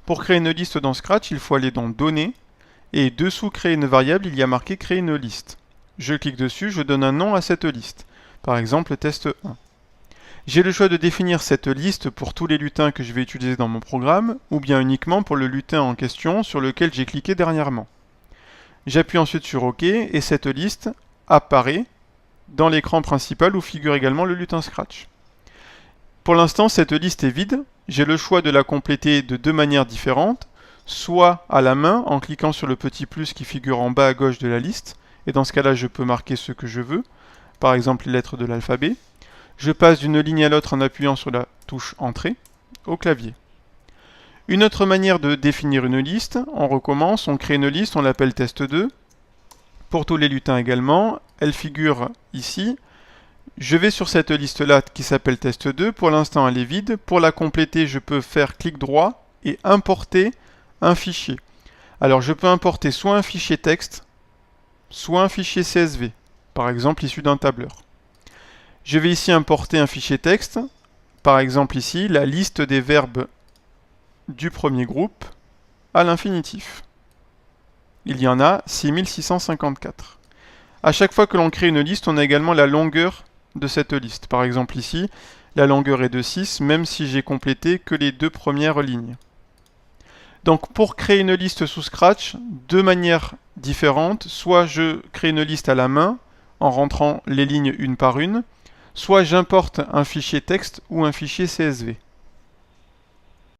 Pour créer une liste dans Scratch, il faut aller dans Données, et dessous créer une variable, il y a marqué créer une liste. Je clique dessus, je donne un nom à cette liste. Par exemple, test 1. J'ai le choix de définir cette liste pour tous les lutins que je vais utiliser dans mon programme, ou bien uniquement pour le lutin en question sur lequel j'ai cliqué dernièrement. J'appuie ensuite sur OK, et cette liste apparaît dans l'écran principal où figure également le lutin Scratch. Pour l'instant, cette liste est vide. J'ai le choix de la compléter de deux manières différentes, soit à la main en cliquant sur le petit plus qui figure en bas à gauche de la liste, et dans ce cas-là, je peux marquer ce que je veux, par exemple les lettres de l'alphabet. Je passe d'une ligne à l'autre en appuyant sur la touche Entrée au clavier. Une autre manière de définir une liste, on recommence, on crée une liste, on l'appelle test 2. Pour tous les lutins également, elle figure ici. Je vais sur cette liste-là qui s'appelle test 2. Pour l'instant, elle est vide. Pour la compléter, je peux faire clic droit et importer un fichier. Alors, je peux importer soit un fichier texte, soit un fichier CSV, par exemple issu d'un tableur. Je vais ici importer un fichier texte, par exemple ici, la liste des verbes du premier groupe à l'infinitif. Il y en a 6654. À chaque fois que l'on crée une liste, on a également la longueur de cette liste. Par exemple ici, la longueur est de 6, même si j'ai complété que les deux premières lignes. Donc pour créer une liste sous Scratch, deux manières différentes. Soit je crée une liste à la main, en rentrant les lignes une par une, soit j'importe un fichier texte ou un fichier CSV.